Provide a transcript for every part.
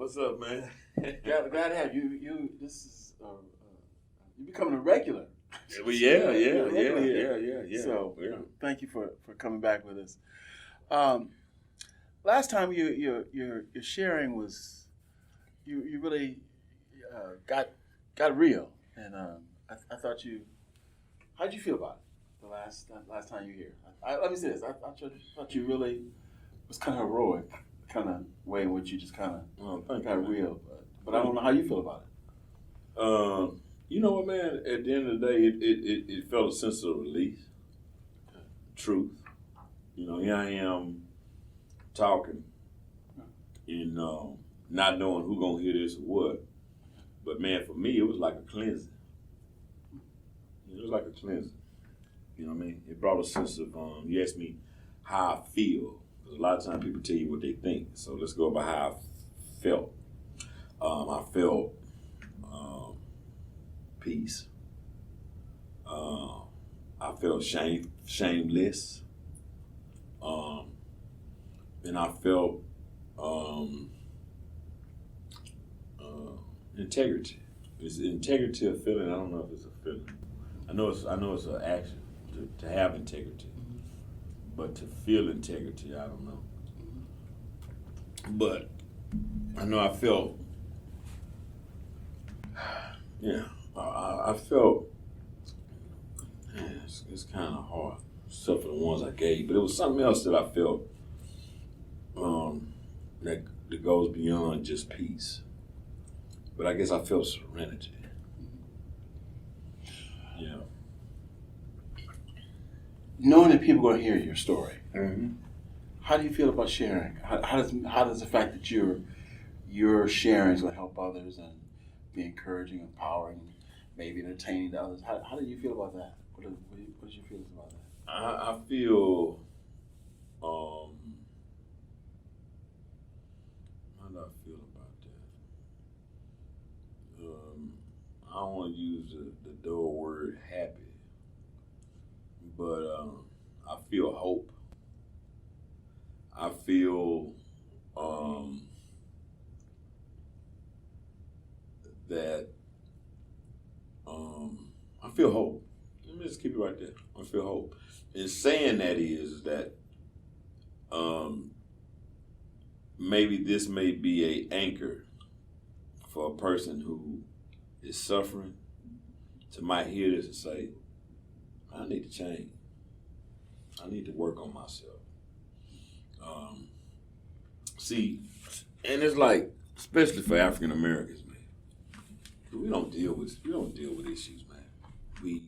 What's up, man? Glad to have you. This is you becoming a regular. Well, yeah, You're a regular here. yeah. So Yeah. thank you for coming back with us. Um, Last time your sharing was you really got real, and I thought you. How'd you feel about it the last time you were here? Let me say this. I thought you really was kind of heroic, kind of way in which you just kind of Thank got you, man. real. But I don't know how you feel about it. You know what, man? At the end of the day, it felt a sense of release, truth. You know, here I am talking, and not knowing who gonna hear this or what. But man, for me, it was like a cleansing. It was like a cleansing. You know what I mean? It brought a sense of, you asked me how I feel. Because a lot of times people tell you what they think. So let's go by how I felt. I felt peace. I felt shameless. And I felt integrity. Is integrity a feeling? I don't know if it's a feeling. I know it's an action to have integrity, but to feel integrity, I don't know. But I know I felt, yeah, I felt. Man, it's kind of hard, except for the ones I gave. But it was something else that I felt that goes beyond just peace. But I guess I felt serenity. Yeah. Knowing that people are going to hear your story, Mm-hmm. how do you feel about sharing? How does the fact that your sharing is going to help others and be encouraging, empowering, maybe entertaining to others? How do you feel about that? What is your feelings about that? I feel, how do I feel about that? I don't want to use the dull word happy, but I feel hope. I feel that I feel hope. Let me just keep it right there. I feel hope. And saying that is that maybe this may be a anchor for a person who is suffering to might hear this and say, I need to change. I need to work on myself. See, and it's like, especially for African Americans, man, we don't deal with issues, man. We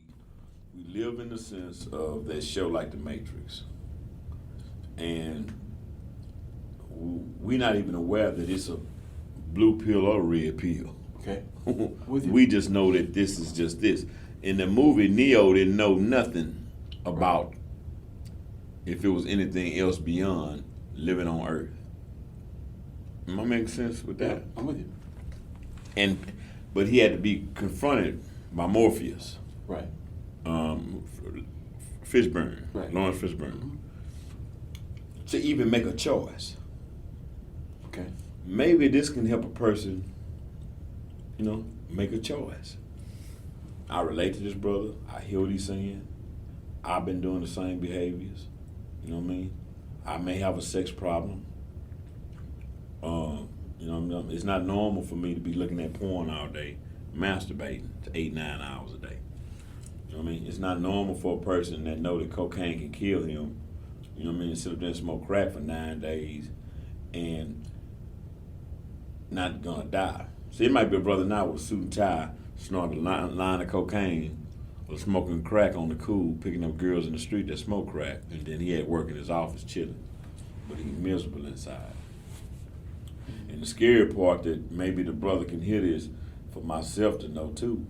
live in the sense of that show like The Matrix, and we're not even aware that it's a blue pill or a red pill. Okay. With you. We just know that this is just this. In the movie, Neo didn't know nothing about if it was anything else beyond living on Earth. Am I making sense with that? I'm with you. But he had to be confronted by Morpheus, Right. Fishburne, Right. Lawrence Fishburne, to even make a choice. Okay. Maybe this can help a person, make a choice. I relate to this brother. I hear what he's saying. I've been doing the same behaviors. You know what I mean? I may have a sex problem. It's not normal for me to be looking at porn all day, masturbating to 8-9 hours a day. You know what I mean? It's not normal for a person that know that cocaine can kill him. You know what I mean? Sit up there and smoke crack for 9 days and not gonna die. See, it might be a brother now with a suit and tie, snorting a line of cocaine, or smoking crack on the cool, picking up girls in the street that smoke crack, and then he had work in his office chilling, but he's miserable inside. And the scary part that maybe the brother can hear this, for myself to know too,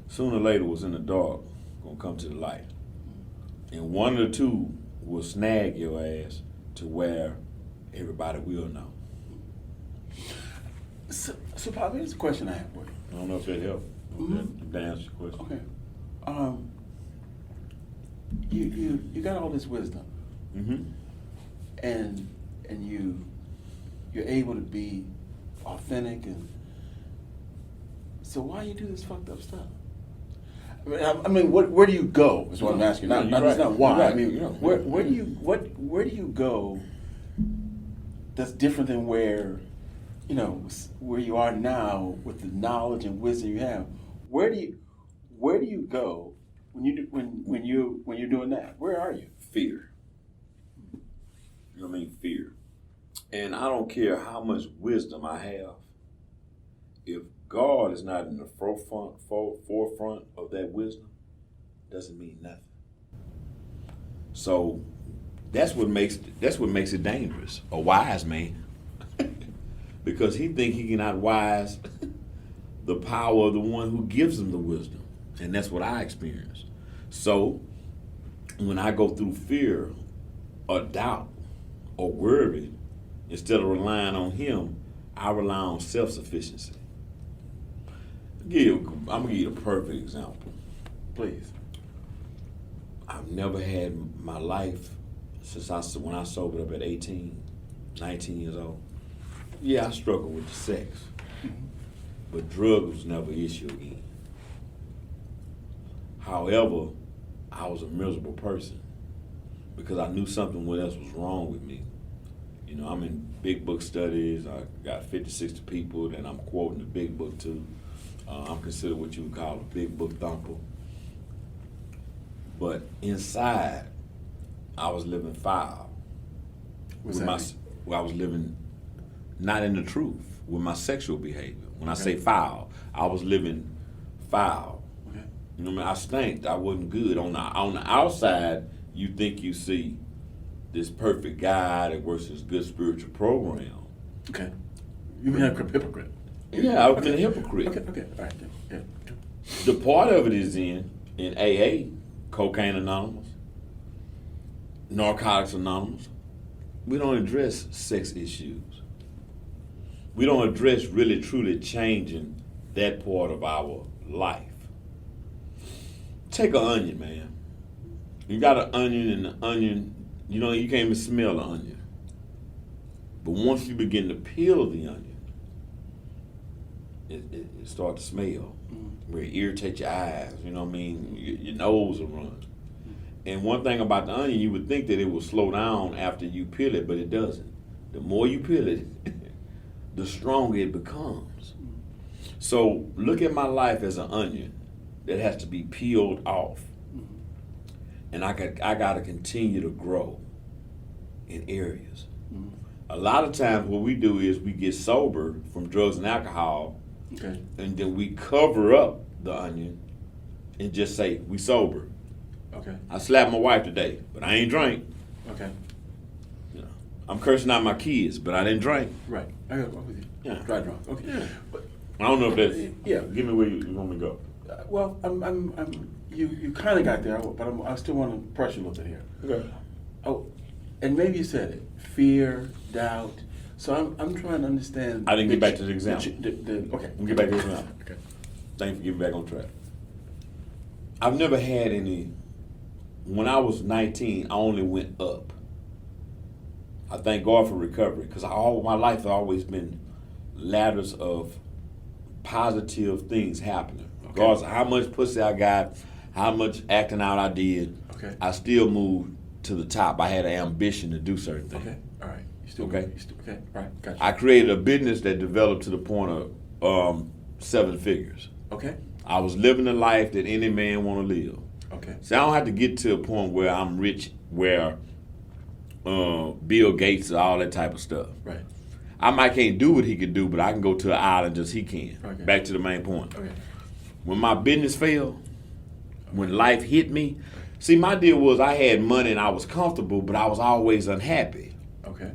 sooner or later what's in the dark gonna come to the light. And one of the two will snag your ass to where everybody will know. So Pop, here's a question I have for you. I don't know if that helped. That answers your question. Okay. You got all this wisdom, Mm-hmm. and you're able to be authentic, and so why you do this fucked up stuff? I mean, where do you go? Is what I'm asking. No, Not, you're not, it's right. not why. You're right. I mean, You're right. where do you go? That's different than where, where you are now with the knowledge and wisdom you have. Where do you go when you're doing that? Where are you? Fear. You know what I mean? Fear. And I don't care how much wisdom I have. If God is not in the forefront of that wisdom, doesn't mean nothing. So that's what makes it dangerous. A wise man, because he think he can outwise the power of the one who gives him the wisdom, and that's what I experienced. So when I go through fear or doubt or worry, instead of relying on him, I rely on self-sufficiency. I'm gonna give you a perfect example. Please. I've never had my life since when I sobered up at 18, 19 years old. Yeah, I struggled with the sex, but drugs was never an issue again. However, I was a miserable person because I knew something else was wrong with me. I'm in big book studies. I got 50, 60 people that I'm quoting the big book to. I'm considered what you would call a big book thumper. But inside, I was living foul. I was living not in the truth with my sexual behavior. When I say foul, I was living foul. Okay. You know what I mean? I stank. I wasn't good. On the outside, you think you see this perfect guy that works this good spiritual program. Okay. You mean a hypocrite? Yeah, I've been a hypocrite. Okay. All right. Yeah. The part of it is in AA, Cocaine Anonymous, Narcotics Anonymous. We don't address sex issues. We don't address really truly changing that part of our life. Take an onion, man. You got an onion, and the onion, you can't even smell the onion. But once you begin to peel the onion, it starts to smell, where it irritates your eyes, you know what I mean? Your nose will run. And one thing about the onion, you would think that it will slow down after you peel it, but it doesn't. The more you peel it, the stronger it becomes. So look at my life as an onion that has to be peeled off. And I got to continue to grow in areas. A lot of times what we do is we get sober from drugs and alcohol, and then we cover up the onion and just say, we sober. Okay. I slapped my wife today, but I ain't drank. Okay. I'm cursing out my kids, but I didn't drink. Right. I got to walk with you. Yeah. Dry drunk. Okay. Yeah. But, I don't know if that's, yeah. Give me where you want me to go. Well, you kind of got there, but I still want to press you a little bit here. Okay. Oh, and maybe you said it, fear, doubt. So I'm trying to understand. I didn't get back to the example. Okay. We'll get back to the example. Okay. Thank you for getting back on track. I've never had any. When I was 19, I only went up. I thank God for recovery, because all my life has always been ladders of positive things happening. Regardless of how much pussy I got, how much acting out I did, I still moved to the top. I had an ambition to do certain things. Okay, all right. You still Okay. Okay, all right, gotcha. I created a business that developed to the point of 7 figures. Okay, I was living the life that any man want to live. okay, See, I don't have to get to a point where I'm rich, where Bill Gates and all that type of stuff. right, I might can't do what he could do, but I can go to an island just he can. Okay. Back to the main point. okay, When my business failed, when life hit me, see, my deal was I had money and I was comfortable, but I was always unhappy. okay,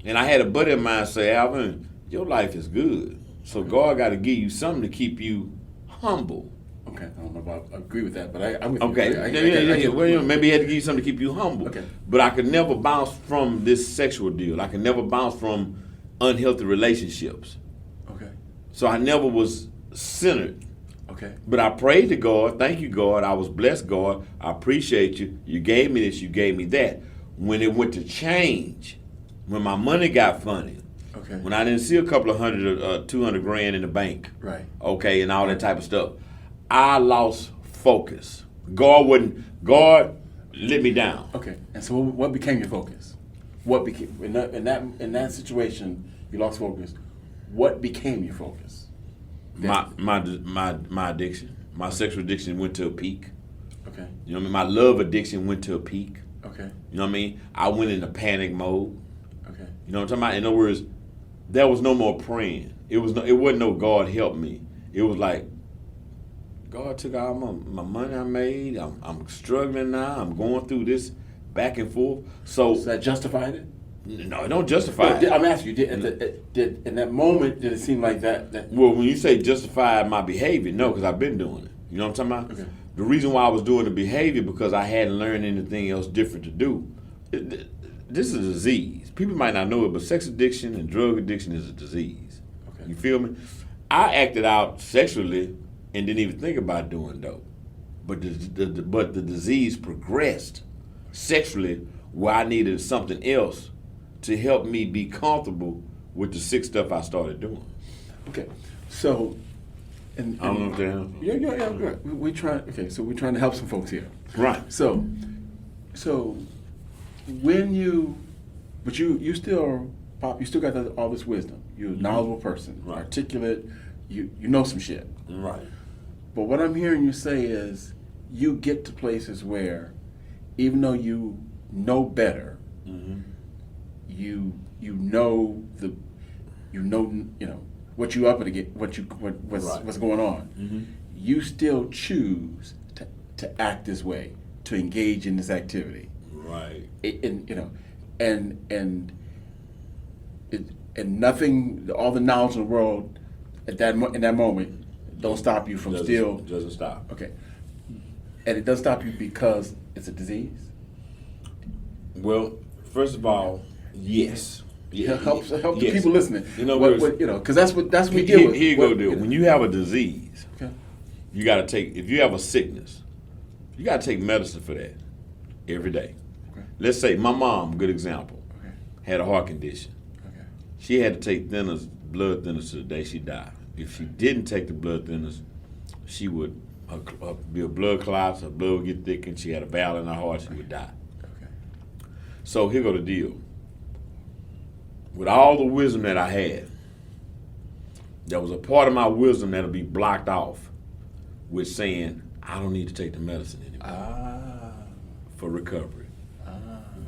And I had a buddy of mine say, Alvin, your life is good. So God got to give you something to keep you humble. okay. I don't know if I agree with that, but I'm with Okay. you. Well, maybe he had to give you something to keep you humble. Okay. But I could never bounce from this sexual deal. I could never bounce from unhealthy relationships. Okay, So I never was centered. okay, But I prayed to God. Thank you, God. I was blessed, God. I appreciate you. You gave me this. You gave me that. When it went to change, when my money got funny, Okay. When I didn't see a couple of hundred, 200 grand in the bank, Right. okay, and all that type of stuff, I lost focus. God let me down. Okay. And so, what became your focus? What became in that situation? You lost focus. What became your focus? My addiction, my sexual addiction went to a peak. Okay. You know what I mean? My love addiction went to a peak. Okay. You know what I mean? I went into panic mode. Okay. You know what I'm talking about? In other words, there was no more praying. It wasn't no God help me. It was like God took all my money I made. I'm struggling now. I'm going through this back and forth. So that justified it? No, it don't justify it. I'm asking you, did in that moment, did it seem like that? Well, when you say justify my behavior, no, because I've been doing it. You know what I'm talking about? Okay. The reason why I was doing the behavior because I hadn't learned anything else different to do. This is a disease. People might not know it, but sex addiction and drug addiction is a disease. Okay. You feel me? I acted out sexually and didn't even think about doing dope. But the disease progressed sexually where I needed something else to help me be comfortable with the sick stuff I started doing. Okay. So, I don't know if that helps. Yeah. Right. We try. Okay. So we're trying to help some folks here. Right. So when but you still, Pop, you still got all this wisdom. You're a knowledgeable person, Right. articulate. You know some shit. Right. But what I'm hearing you say is you get to places where, even though you know better, Mm-hmm. you know what you up against, what's going on. Mm-hmm. You still choose to act this way, to engage in this activity. Right. And nothing, all the knowledge in the world in that moment don't stop you from Doesn't stop. Okay. And it doesn't stop you because it's a disease? Well, first of all, yes. Help the Yes. people listening. You know, because that's what we deal with. Here you go, deal. When you have a disease, Okay. you got to take. If you have a sickness, you got to take medicine for that every day. Okay. Let's say my mom, good example, Okay. had a heart condition. Okay. She had to take blood thinners to the day she died. If she didn't take the blood thinners, she would be a blood clots, her blood would get thickened. She had a valve in her heart, she would die. Okay. So here go the deal. With all the wisdom that I had, there was a part of my wisdom that'll be blocked off with saying, I don't need to take the medicine anymore for recovery.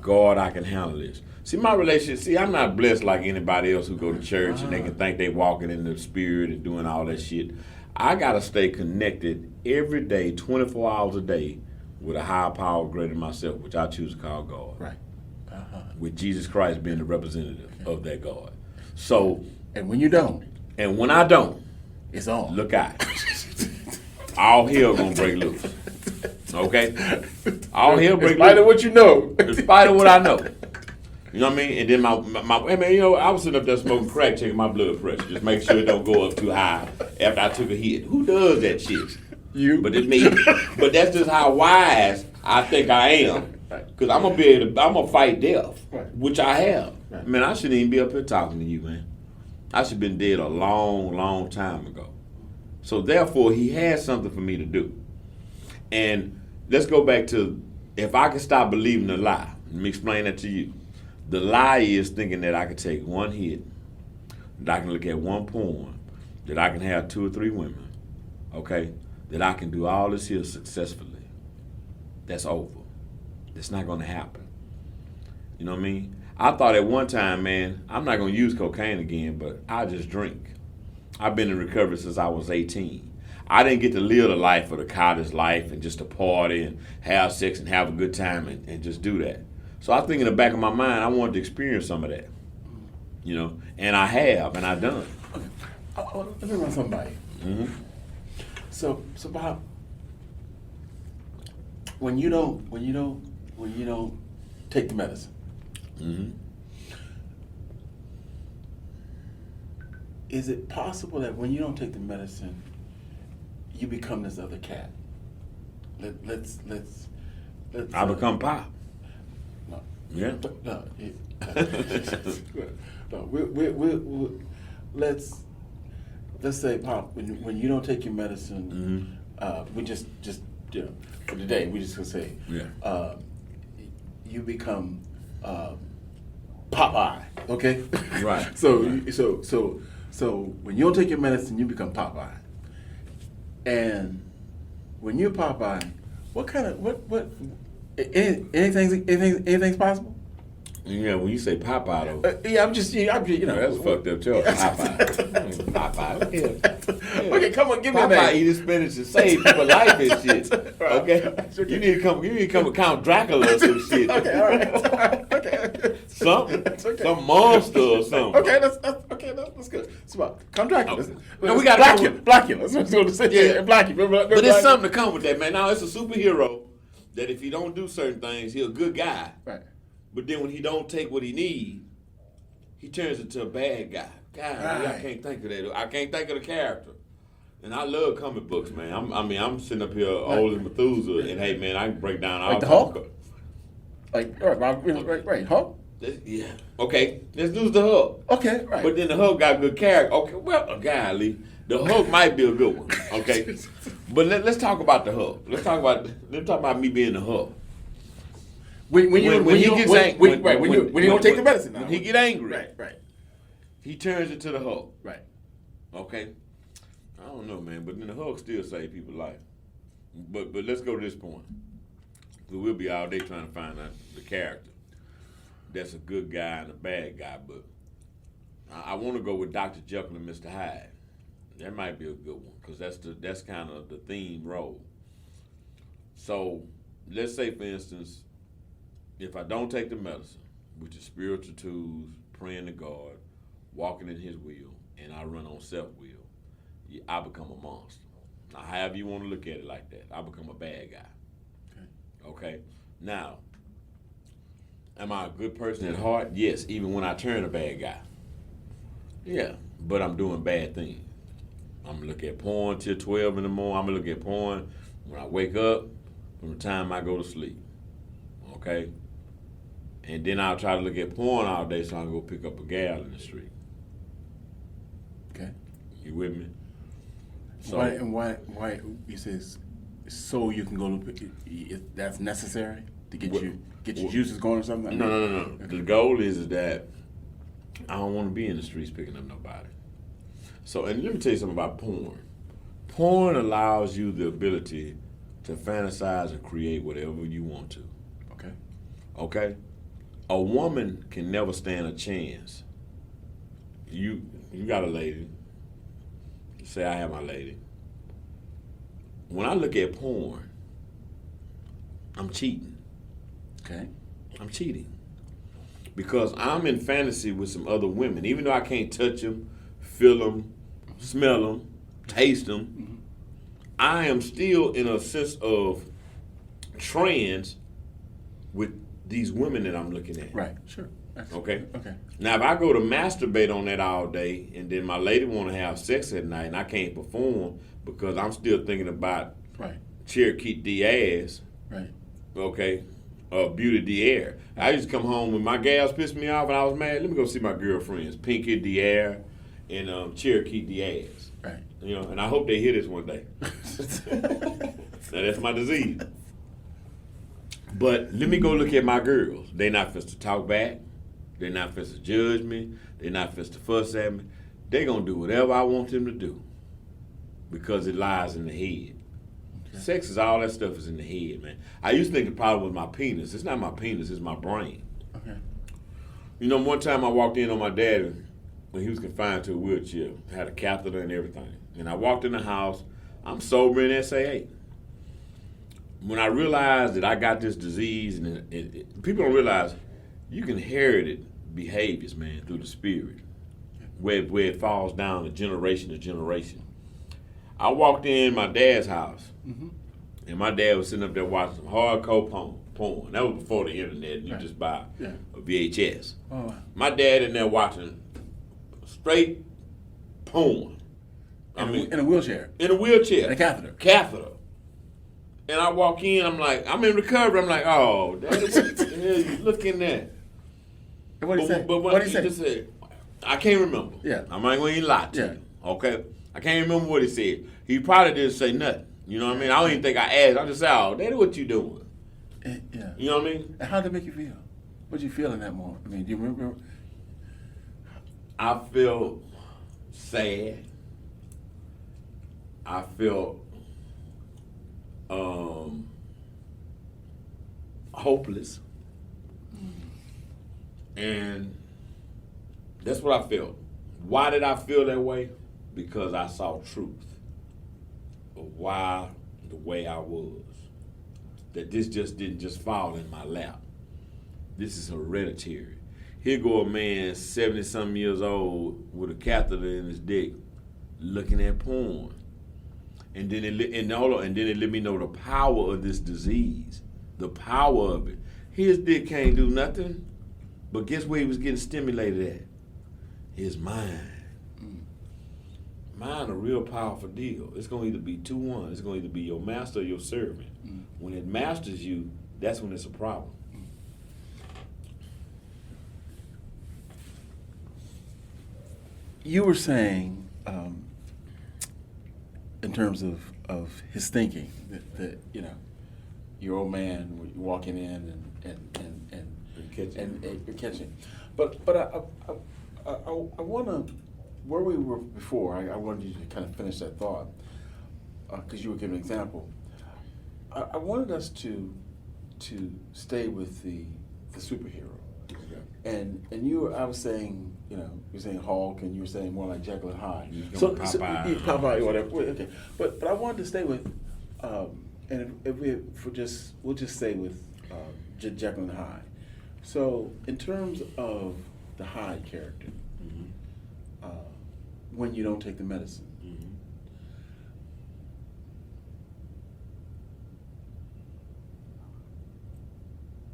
God, I can handle this. See, my relationship, I'm not blessed like anybody else who go to church and they can think they walking in the spirit and doing all that shit. I got to stay connected every day, 24 hours a day, with a higher power greater than myself, which I choose to call God. Right. With Jesus Christ being the representative of that God. So, And when you don't, and when I don't, it's on. look out. All hell gonna break loose. Okay? All hell break In spite of loose. what you know. In spite of what I know. You know what I mean? And then I was sitting up there smoking crack, checking my blood pressure, just make sure it don't go up too high after I took a hit. Who does that shit? You. But it's me. But that's just how wise I think I am. Because I'm gonna fight death, Right. which I have. Right. Man, I shouldn't even be up here talking to you, man. I should have been dead a long, long time ago. So therefore, he has something for me to do. And let's go back to, if I can stop believing the lie, let me explain that to you. The lie is thinking that I can take one hit, that I can look at one porn, that I can have 2 or 3 women, okay, that I can do all this here successfully. That's over. It's not going to happen. You know what I mean? I thought at one time, man, I'm not going to use cocaine again, but I just drink. I've been in recovery since I was 18. I didn't get to live the life of the college life and just to party and have sex and have a good time and just do that. So I think in the back of my mind, I wanted to experience some of that. You know, and I have, and I've done. Let me run something by you. Mm-hmm. So Bob, when you don't take the medicine, Mm-hmm. is it possible that when you don't take the medicine, you become this other cat? Let's I become Pop. No. Yeah. No, no, let's say, Pop, when you don't take your medicine, we just for today, we just gonna say, you become Popeye, okay? Right. So when you don't take your medicine, you become Popeye. And when you're Popeye, what kind of anything's possible? Yeah, when you say Popeye though, Yeah, I'm just you know, that's fucked up too. Popeye. Popeye. Yeah. Okay, come on, give me a Popeye name. eat his spinach and save people life and shit. Okay? You need to come with Count Dracula or some shit. Okay, all right. Okay. Something. Okay. Some monster or something. Okay, that's good. Smart. Come Dracula. No, we gotta Blackula. That's what I was going to say. Yeah. Blackula. Remember But there's Blackula? something to come with that, man. Now it's a superhero that if he don't do certain things, he's a good guy. Right. But then when he don't take what he need, he turns into a bad guy. God, I Right. can't think of that. I can't think of the character. And I love comic books, man. I'm sitting up here old as Methuselah, and hey, man, I can break down all Like the kinds Hulk? Right, Hulk? Yeah. Okay, let's do the Hulk. Okay, right. But then the Hulk got good character. Okay, well, golly, the Hulk might be a good one. Okay, but let's talk about the Hulk. Let's talk about me being the Hulk. When you don't take the medicine now. When he get angry, Right. he turns into the Hulk. Right. Okay, I don't know, man, but then the Hulk still save people's life. But let's go to this point. We'll be all day trying to find out the character that's a good guy and a bad guy, but I want to go with Dr. Jekyll and Mr. Hyde. That might be a good one because that's kind of the theme role. So let's say, for instance, if I don't take the medicine, which is spiritual tools, praying to God, walking in His will, and I run on self-will, I become a monster. Now, however you want to look at it like that, I become a bad guy. Okay? Now, am I a good person at heart? Yes, even when I turn a bad guy. Yeah, but I'm doing bad things. I'm gonna look at porn till 12 in the morning. I'm gonna look at porn when I wake up from the time I go to sleep. Okay? And then I'll try to look at porn all day so I can go pick up a gal in the street. Okay. You with me? So, Why you say so you can go to that's necessary to get your juices going or something? No. Okay. The goal is that I don't want to be in the streets picking up nobody. So, and let me tell you something about porn. Porn allows you the ability to fantasize and create whatever you want to. Okay. Okay? A woman can never stand a chance. You got a lady. Say I have my lady. When I look at porn, I'm cheating. Okay. I'm cheating. Because I'm in fantasy with some other women. Even though I can't touch them, feel them, smell them, taste them, I am still in a sense of trance with these women that I'm looking at. Right. Sure. Okay? Okay. Now, if I go to masturbate on that all day and then my lady want to have sex at night and I can't perform because I'm still thinking about Right. Cherokee Diaz, Right. okay, Beauty Dier. I used to come home when my gals pissed me off and I was mad. Let me go see my girlfriends, Pinky Dier and Cherokee Diaz. Right. You know, and I hope they hear this one day. Now, that's my disease. But let me go look at my girls. They not supposed to talk back. They're not supposed to judge me. They're not supposed to fuss at me. They're going to do whatever I want them to do because it lies in the head. Okay. Sex is all that stuff is in the head, man. I used to think the problem was my penis. It's not my penis, it's my brain. Okay. You know, one time I walked in on my dad when he was confined to a wheelchair, had a catheter and everything. And I walked in the house. I'm sober in SA8. When I realized that I got this disease, and people don't realize you can inherit behaviors, man, through the spirit, where it falls down to generation. I walked in my dad's house, and my dad was sitting up there watching some hardcore porn. That was before the internet. You just buy a VHS. Oh, wow. My dad in there watching straight porn. In a wheelchair. In a wheelchair. And a catheter. Catheter. And I walk in, I'm like, I'm in recovery. I'm like, oh, Daddy, what the hell you looking at? And what did he say? But What what did he he say? just said, I can't remember. Yeah. I'm not going to lie to Yeah. you. Okay? I can't remember what he said. He probably didn't say nothing. You know what I mean? I don't even think I asked. I just said, oh, Daddy, what you doing? Yeah. You know what I mean? And how did it make you feel? What did you feel in that moment? I mean, do you remember? I feel sad. I feel hopeless. And that's what I felt. Why did I feel that way? Because I saw truth of why the way I was. That this just didn't just fall in my lap. This is hereditary. Here go a man 70-something years old with a catheter in his dick looking at porn. And then it let me know the power of this disease. The power of it. His dick can't do nothing. But guess where he was getting stimulated at? His mind. Mind a real powerful deal. It's going to either be 2-1. It's going to either be your master or your servant. When it masters you, that's when it's a problem. You were saying, in terms of his thinking, that you know, your old man walking in and you're catching. But I want to, where we were before, I wanted you to kind of finish that thought, because you were giving an example. I wanted us to stay with the superhero. And I was saying, you know, you're saying Hulk, and you were saying more like Jekyll and Hyde. Popeye. Popeye, whatever. Okay, but I wanted to stay with, and we'll just stay with Jekyll and Hyde. So in terms of the Hyde character, when you don't take the medicine,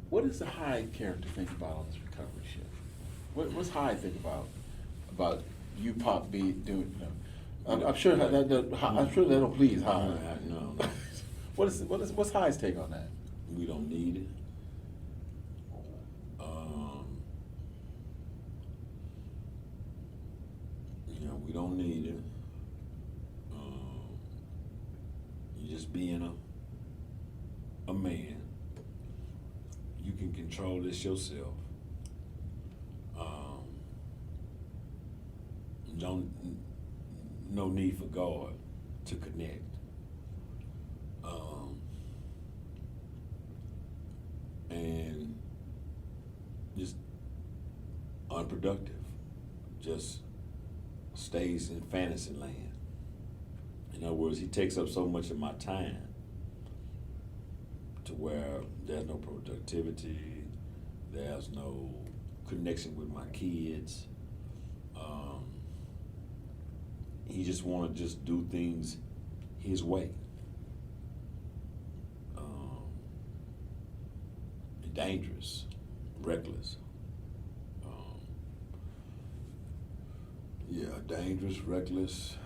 what does the Hyde character think about all this recovery shit? What's Hyde think about you Pop be doing? You know, I'm sure that don't please Hyde. No. What's Hyde's take on that? We don't need it. We don't need it. You just being a man. You can control this yourself. No need for God to connect. And just unproductive. Just stays in fantasy land. In other words, he takes up so much of my time to where there's no productivity, there's no connection with my kids. He just want to just do things his way. Dangerous, reckless. Dangerous, reckless,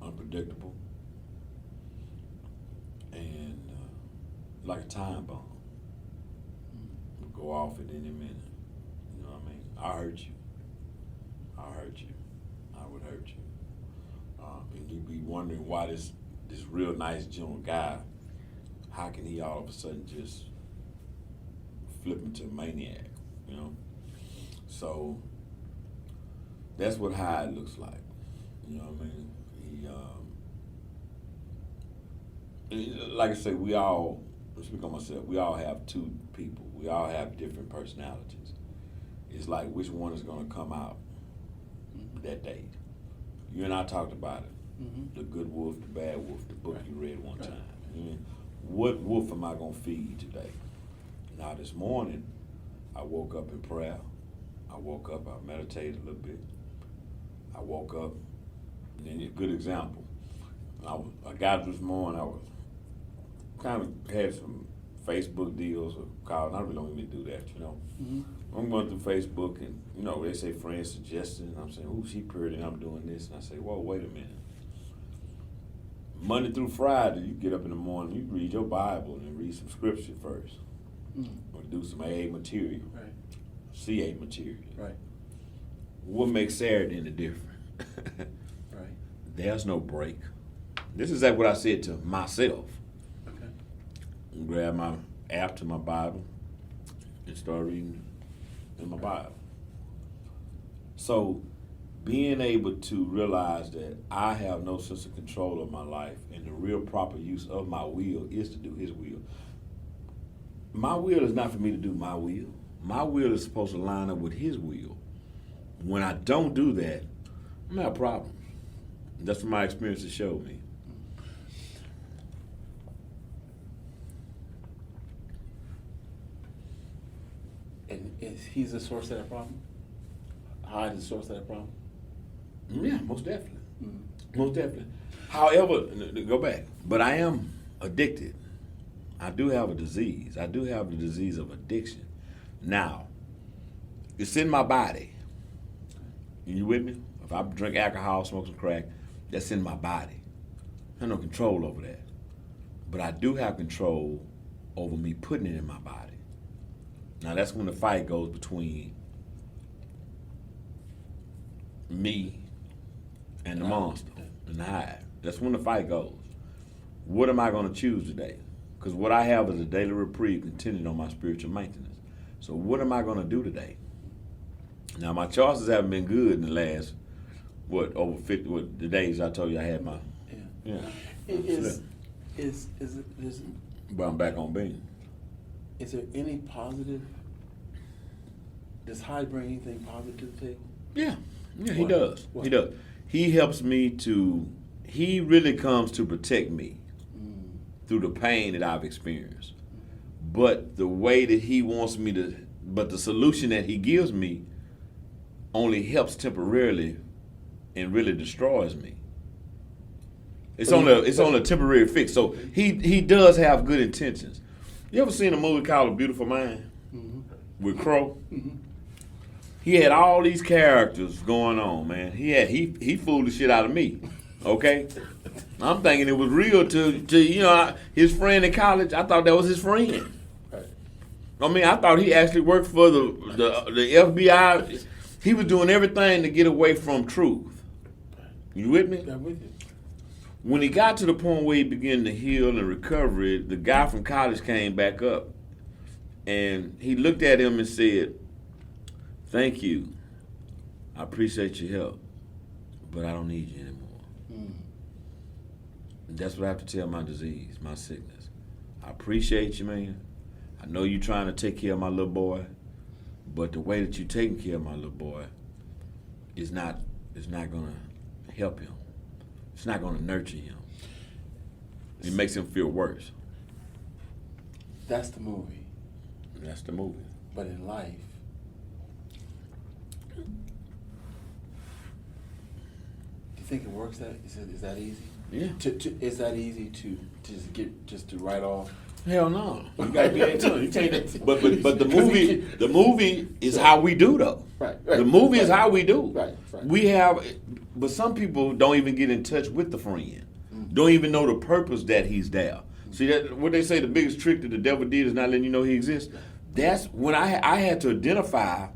unpredictable, and like a time bomb. Will go off at any minute. You know what I mean? I hurt you. I would hurt you. And you'd be wondering why this real nice, gentle guy, how can he all of a sudden just flip into a maniac, you know? So that's what Hyde looks like. You know what I mean? Like I say, we all, let's speak on myself, we all have two people. We all have different personalities. It's like which one is going to come out that day. You and I talked about it. The good wolf, the bad wolf, the book you read one time. What wolf am I going to feed today? Now this morning, I woke up in prayer. I meditated a little bit. I woke up, and then a good example. I got up this morning, I was kind of had some Facebook deals with college. I really don't even do that, you know. I'm going through Facebook, and you know, they say friends suggesting, and I'm saying, "Ooh, she pretty," and I'm doing this, and I say, "Whoa, wait a minute. Monday through Friday, you get up in the morning, you read your Bible and read some scripture first. Or do some AA material. Right. CA material. Right. What makes Saturday any different? Right. There's no break. This is like what I said to myself. Okay. Grab my app to my Bible and start reading in my Bible. So being able to realize that I have no sense of control of my life and the real proper use of my will is to do his will. My will is not for me to do my will. My will is supposed to line up with his will. When I don't do that, I'm gonna have problems. That's what my experiences showed me. And he's the source of that problem? Hyde is the source of that problem? Yeah, most definitely. Most definitely. However, go back. But I am addicted. I do have a disease. I do have the disease of addiction. Now, it's in my body. You with me? If I drink alcohol, smoke some crack, that's in my body. I have no control over that. But I do have control over me putting it in my body. Now that's when the fight goes between me and the monster and the hive. That's when the fight goes. What am I going to choose today? Because what I have is a daily reprieve contingent on my spiritual maintenance. So what am I going to do today? Now my choices haven't been good in the last, over 50, the days I told you I had my, yeah. But I'm back on being. Is there any positive? Does Hyde bring anything positive to the table? Yeah, he What? does. What? He does. He helps me he really comes to protect me through the pain that I've experienced. But the way that he wants me to, but the solution that he gives me only helps temporarily and really destroys me. It's on a temporary fix. So he does have good intentions. You ever seen a movie called A Beautiful Mind with Crow? He had all these characters going on, man. He fooled the shit out of me. Okay? I'm thinking it was real to his friend in college. I thought that was his friend. Right. I mean, I thought he actually worked for the FBI. He was doing everything to get away from truth. You with me? I'm with you. When he got to the point where he began to heal and recover, the guy from college came back up and he looked at him and said, "Thank you. I appreciate your help, but I don't need you anymore." And that's what I have to tell my disease, my sickness. I appreciate you, man. I know you're trying to take care of my little boy, but the way that you're taking care of my little boy is not gonna help him. It's not gonna nurture him. It makes him feel worse. That's the movie. That's the movie. But in life, do you think it works? Is that easy? Yeah. Is that easy to just to write off? Hell no. You gotta get into it. You can't. But the movie is how we do though. Right. The movie is how we do. Right. We have, but some people don't even get in touch with the friend. Don't even know the purpose that he's there. See that what they say the biggest trick that the devil did is not letting you know he exists. That's when I had to identify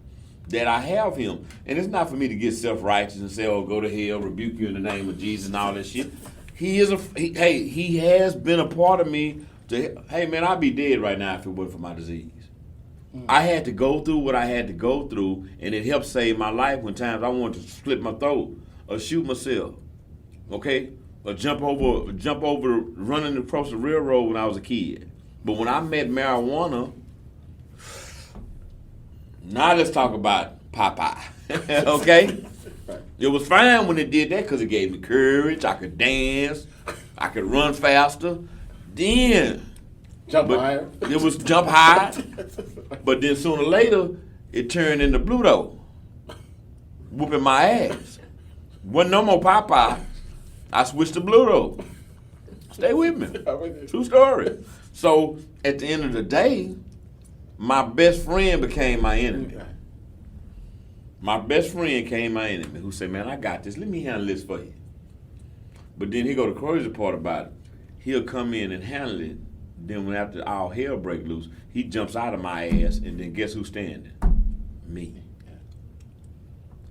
that I have him, and it's not for me to get self-righteous and say, "Oh, go to hell, rebuke you in the name of Jesus," and all that shit. He has been a part of me. Hey man, I'd be dead right now if it wasn't for my disease. I had to go through what I had to go through, and it helped save my life when times I wanted to split my throat or shoot myself, okay, or jump over running across the railroad when I was a kid. But when I met marijuana, now let's talk about Popeye, okay? Right. It was fine when it did that because it gave me courage. I could dance. I could run faster. Then Jump higher. it was jump high. But then sooner or later, it turned into Bluto, whooping my ass. Wasn't no more Popeye. I switched to Bluto. Stay with me. True story. So at the end of the day, my best friend became my enemy. Okay. My best friend became my enemy who said, "Man, I got this. Let me handle this for you." But then he go the crazy part about it. He'll come in and handle it. Then when after all hell break loose, he jumps out of my ass, and then guess who's standing? Me.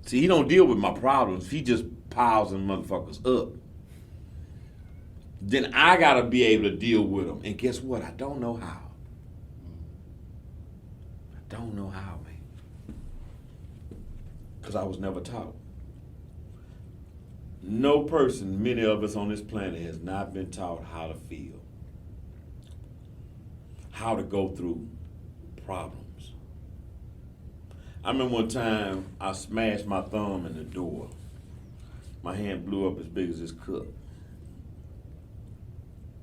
See, he don't deal with my problems. He just piles them motherfuckers up. Then I gotta be able to deal with them. And guess what? I don't know how. I don't know how, man. Because I was never taught. No person, many of us on this planet, has not been taught how to feel, how to go through problems. I remember one time I smashed my thumb in the door. My hand blew up as big as this cup.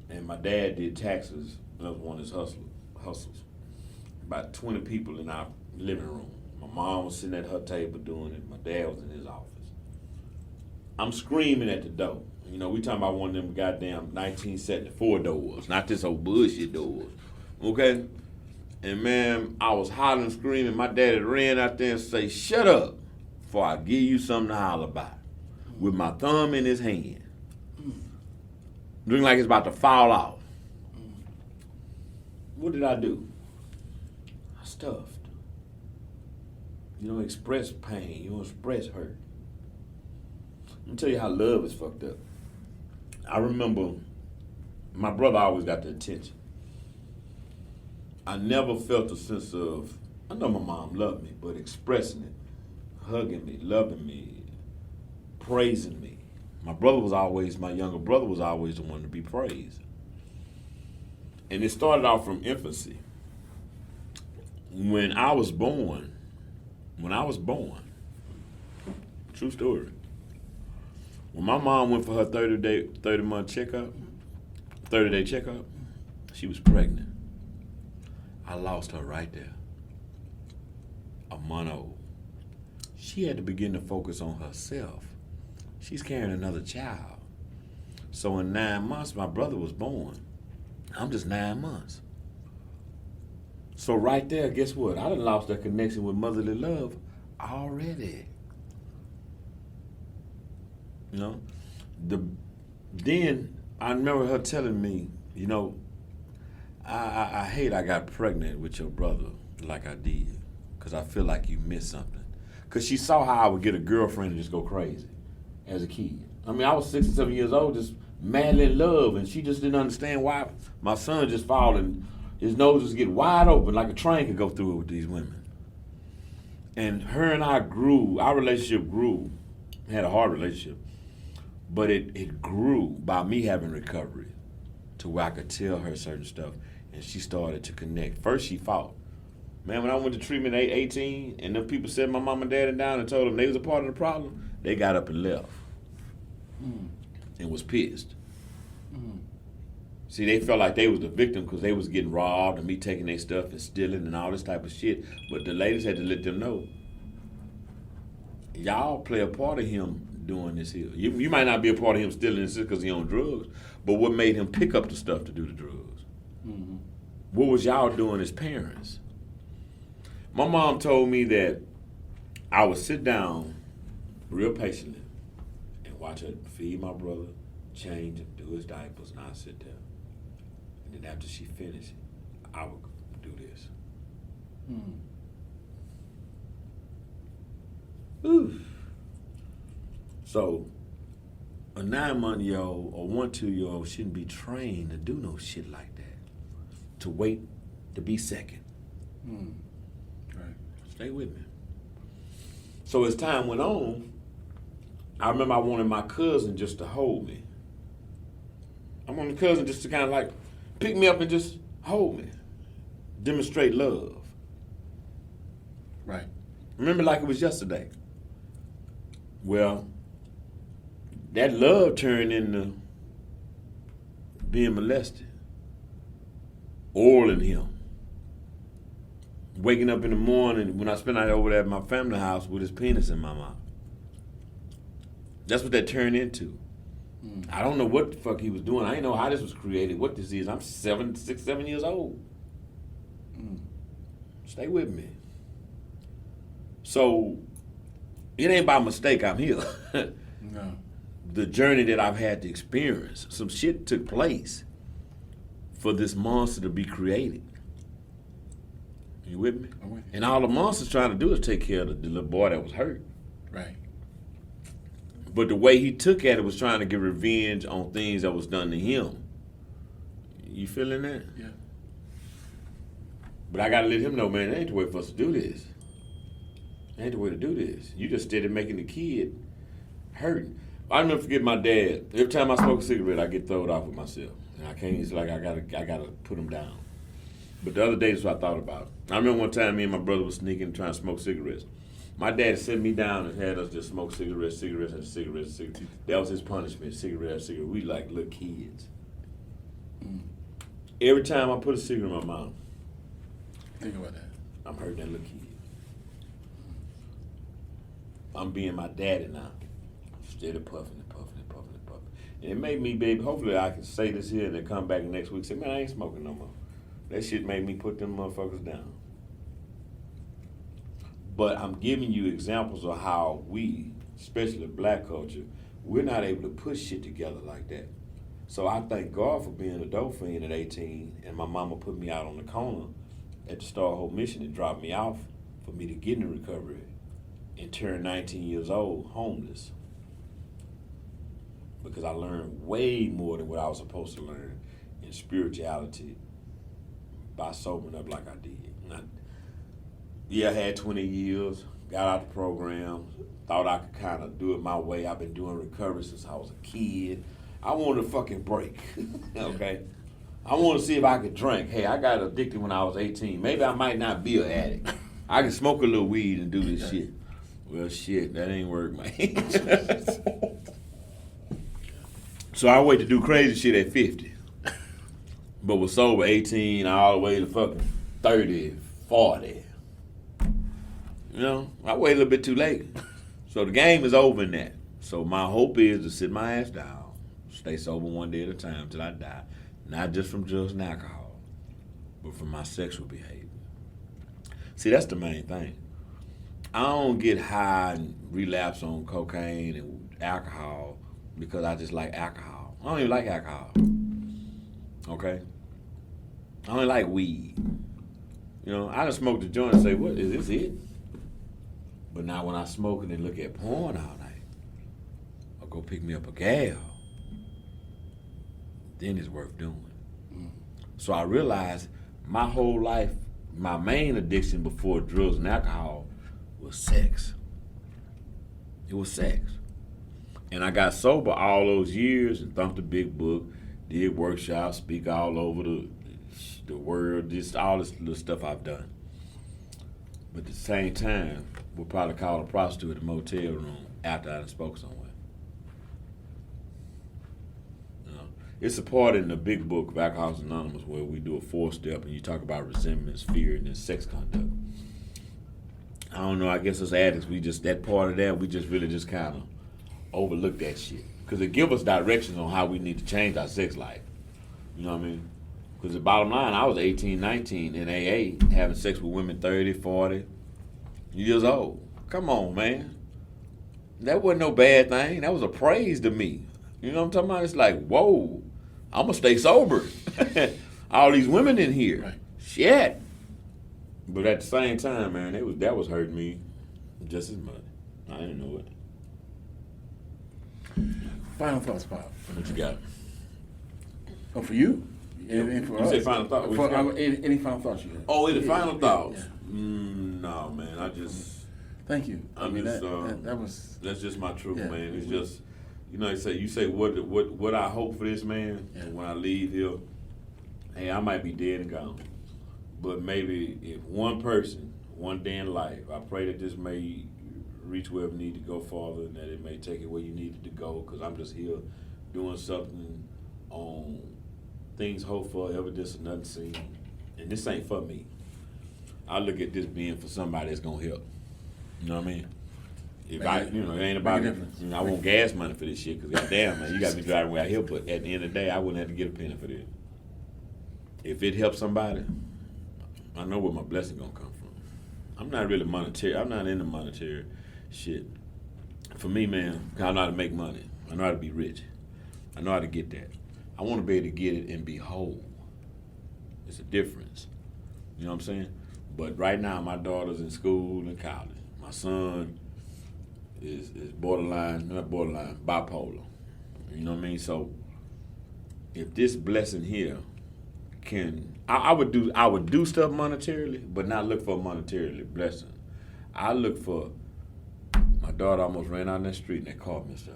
And my dad did taxes. That was one of his hustles. About 20 people in our living room. My mom was sitting at her table doing it. My dad was in his office. I'm screaming at the door. You know, we talking about one of them goddamn 1974 doors, not this old bullshit doors. Okay? And man, I was hollering, screaming. My daddy ran out there and say, "Shut up, before I give you something to holler about." With my thumb in his hand. Looking like it's about to fall off. What did I do? I stuffed. You don't express pain. You don't express hurt. Let me tell you how love is fucked up. I remember my brother always got the attention. I never felt a sense of, I know my mom loved me, but expressing it, hugging me, loving me, praising me. My younger brother was always the one to be praised. And it started off from infancy. When I was born, true story. When my mom went for her 30-month checkup, 30-day checkup, she was pregnant. I lost her right there. A month old. She had to begin to focus on herself. She's carrying another child. So in 9 months, my brother was born. I'm just 9 months. So right there, guess what? I done lost that connection with motherly love already. You know? Then I remember her telling me, you know, I hate I got pregnant with your brother like I did, because I feel like you missed something. Because she saw how I would get a girlfriend and just go crazy as a kid. I mean, I was 6 or 7 years old, just madly in love, and she just didn't understand why my son just fall and his nose just get wide open like a train could go through it with these women. And her and I grew, our relationship grew, had a hard relationship, but it grew by me having recovery to where I could tell her certain stuff, and she started to connect. First, she fought. Man, when I went to treatment at 18, and them people set my mom and daddy down and told them they was a part of the problem, they got up and left. And was pissed. See, they felt like they was the victim because they was getting robbed and me taking their stuff and stealing and all this type of shit. But the ladies had to let them know, y'all play a part of him doing this here. You might not be a part of him stealing this because he on drugs, but what made him pick up the stuff to do the drugs? What was y'all doing as parents? My mom told me that I would sit down real patiently and watch her feed my brother, change him, do his diapers, and I'd sit there. And then after she finished, I would do this. Oof. So, a 9-month-old or 1-2-year-old shouldn't be trained to do no shit like that. To wait to be second. Right. Stay with me. So as time went on, I remember I wanted my cousin just to hold me. I wanted the cousin just to kind of like pick me up and just hold me. Demonstrate love. Right. Remember like it was yesterday. Well, that love turned into being molested. Oiling him. Waking up in the morning when I spent night over there at my family house with his penis in my mouth. That's what that turned into. I don't know what the fuck he was doing. I didn't know how this was created, what this is. I'm 6, 7 years old. Stay with me. So, it ain't by mistake I'm here. No. the journey that I've had to experience. Some shit took place for this monster to be created. You with me? I'm with you. And all the monster's trying to do is take care of the little boy that was hurt. Right. But the way he took at it was trying to get revenge on things that was done to him. You feeling that? Yeah. But I gotta let him know, man, it ain't the way for us to do this. It ain't the way to do this. You just steady making the kid hurt. I'll never forget my dad. Every time I smoke a cigarette, I get thrown off with myself. And I can't, it's like I gotta put him down. But the other day, that's what I thought about. I remember one time me and my brother was sneaking trying to smoke cigarettes. My dad set me down and had us just smoke cigarettes. That was his punishment, cigarette. We like little kids. Every time I put a cigarette in my mouth, Think about that. I'm hurting that little kid. I'm being my daddy now. Steady puffing and puffing and puffing and puffing. And it made me, baby, hopefully I can say this here and then come back next week and say, man, I ain't smoking no more. That shit made me put them motherfuckers down. But I'm giving you examples of how we, especially black culture, we're not able to put shit together like that. So I thank God for being a dope fiend at 18, and my mama put me out on the corner at the Star Hope Mission and dropped me off for me to get in recovery and turn 19 years old homeless. Because I learned way more than what I was supposed to learn in spirituality by sobering up like I did. I had 20 years, got out the program, thought I could kind of do it my way. I've been doing recovery since I was a kid. I wanted a fucking break, okay? I want to see if I could drink. Hey, I got addicted when I was 18. Maybe I might not be an addict. I can smoke a little weed and do this shit. Well, shit, that ain't work, man. So I wait to do crazy shit at 50. But was sober 18 all the way to fucking 30, 40. You know, I wait a little bit too late. So the game is over in that. So my hope is to sit my ass down, stay sober one day at a time till I die. Not just from drugs and alcohol, but from my sexual behavior. See, that's the main thing. I don't get high and relapse on cocaine and alcohol because I just like alcohol. I don't even like alcohol. Okay? I only like weed. You know, I just smoke the joint and say, what, is this it? But now when I smoke it and look at porn all night, or go pick me up a gal, then it's worth doing. So I realized my whole life, my main addiction before drugs and alcohol was sex. It was sex. And I got sober all those years and thumped a big book, did workshops, speak all over the world, just all this little stuff I've done. But at the same time, we'll probably call a prostitute at the motel room after I done spoke somewhere. You know, it's a part in the big book of Alcoholics Anonymous where we do a 4-step and you talk about resentments, fear, and then sex conduct. I don't know, I guess as addicts, we just, that part of that, we just really just kind of overlook that shit. Because it gives us directions on how we need to change our sex life. You know what I mean? Because the bottom line, I was 18, 19 in AA, having sex with women 30, 40 years old. Come on, man. That wasn't no bad thing. That was a praise to me. You know what I'm talking about? It's like, whoa, I'm going to stay sober. All these women in here. Right. Shit. But at the same time, man, that was hurting me just as much. I didn't know it. Final thoughts, Pop. What you got? Oh, for you? And for You us. say final thought. What For, you got? any final thoughts you have? Oh, the Yeah, final yeah, thoughts? yeah. No, man. I just... Thank you. I'm just, that was... That's just my truth, Yeah. man. It's just, you know, you say what I hope for this man, Yeah. and when I leave here, hey, I might be dead and gone. But maybe if one person, one day in life, I pray that this may reach where it need to go farther and that it may take it where you needed to go, because I'm just here doing something on things hoped for, evidence or nothing seen. And this ain't for me. I look at this being for somebody that's going to help. You know what I mean? If it ain't about it. You know, I want gas money for this shit, because goddamn, man, you got me driving way out here, but at the end of the day, I wouldn't have to get a penny for this. If it helps somebody, I know where my blessing gonna come from. I'm not really monetary. I'm not into monetary shit. For me, man, I know how to make money. I know how to be rich. I know how to get that. I want to be able to get it and be whole. It's a difference. You know what I'm saying? But right now, my daughter's in school and college. My son is borderline, not borderline, bipolar. You know what I mean? So if this blessing here I would do stuff monetarily, but not look for a monetarily blessing. I look for, my daughter almost ran out in that street and they caught me and stuff.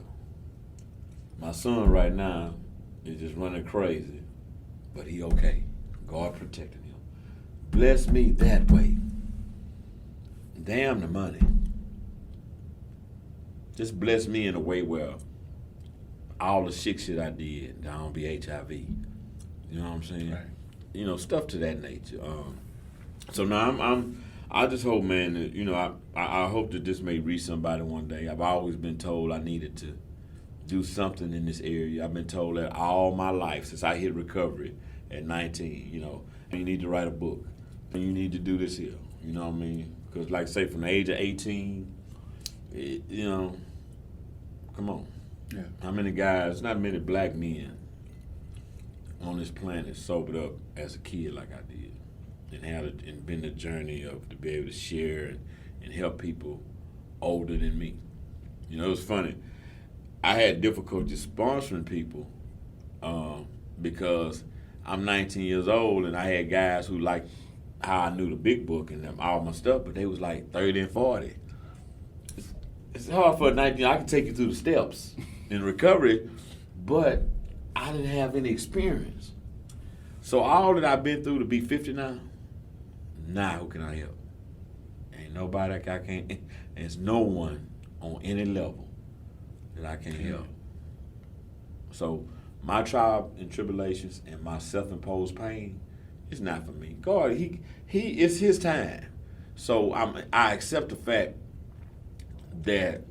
My son right now is just running crazy, but he okay. God protecting him. Bless me that way. Damn the money. Just bless me in a way where all the shit I did, I don't be HIV. You know what I'm saying? Right. You know, stuff to that nature. So now I just hope, man, that, you know, I hope that this may reach somebody one day. I've always been told I needed to do something in this area. I've been told that all my life since I hit recovery at 19, you know, you need to write a book and you need to do this here. You know what I mean? Because like say from the age of 18, you know, come on. Yeah. How many guys, not many black men on this planet sobered up as a kid like I did and had and been the journey of to be able to share and help people older than me. You know, it was funny. I had difficulty sponsoring people because I'm 19 years old and I had guys who liked how I knew the big book and all my stuff, but they was like 30 and 40. It's hard for a 19. I can take you through the steps in recovery, but I didn't have any experience. So all that I've been through to be 50 now who can I help? Ain't nobody I can't. There's no one on any level that I can't help. So my trial and tribulations and my self-imposed pain is not for me. God, he it's his time. So I accept the fact that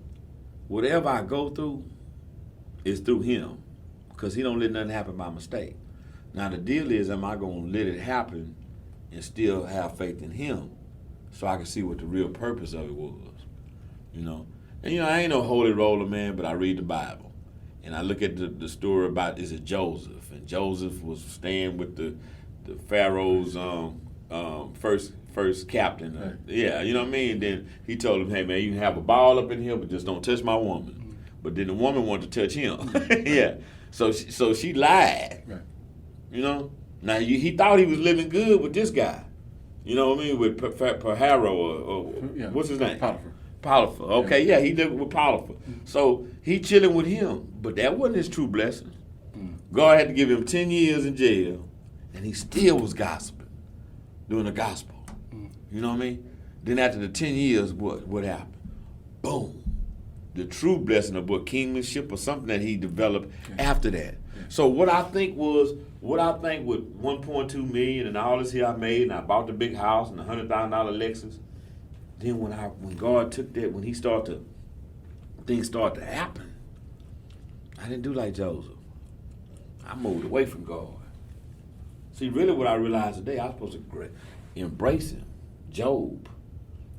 whatever I go through is through him, because he don't let nothing happen by mistake. Now the deal is, am I gonna let it happen and still have faith in him so I can see what the real purpose of it was, you know? And you know, I ain't no holy roller, man, but I read the Bible. And I look at the story about, is it Joseph? And Joseph was staying with the Pharaoh's first captain. Right. Yeah, you know what I mean? Then he told him, hey, man, you can have a ball up in here, but just don't touch my woman. Mm-hmm. But then the woman wanted to touch him. Yeah. So she lied. Right. You know? Now, he thought he was living good with this guy. You know what I mean? With Pharaoh or what's his name? Potiphar. Okay, yeah, he lived with Potiphar. Mm-hmm. So he chilling with him, but that wasn't his true blessing. Mm-hmm. God had to give him 10 years in jail, and he still was gossiping, doing the gospel. Mm-hmm. You know what I mean? Then after the 10 years, what happened? Boom. The true blessing of what kingmanship or something that he developed after that. Yeah. So what I think with 1.2 million and all this here I made, and I bought the big house and the $100,000 Lexus. Then when God took that, when things started to happen, I didn't do like Joseph. I moved away from God. See, really what I realized today, I was supposed to embrace him. Job.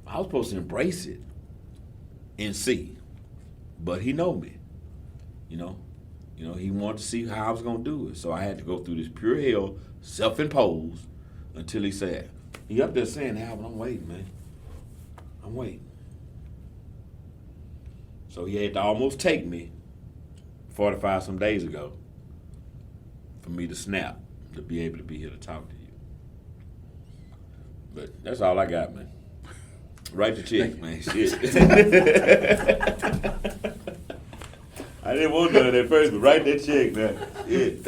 I was supposed to embrace it and see. But he know me. You know, he wanted to see how I was gonna do it. So I had to go through this pure hell, self-imposed, until he said, he up there saying, Alvin, I'm waiting, man. I'm waiting. So he had to almost take me 45 some days ago for me to snap, to be able to be here to talk to you. But that's all I got, man. Write the check, man. Shit. I didn't want none at first, but write that check, man. Shit.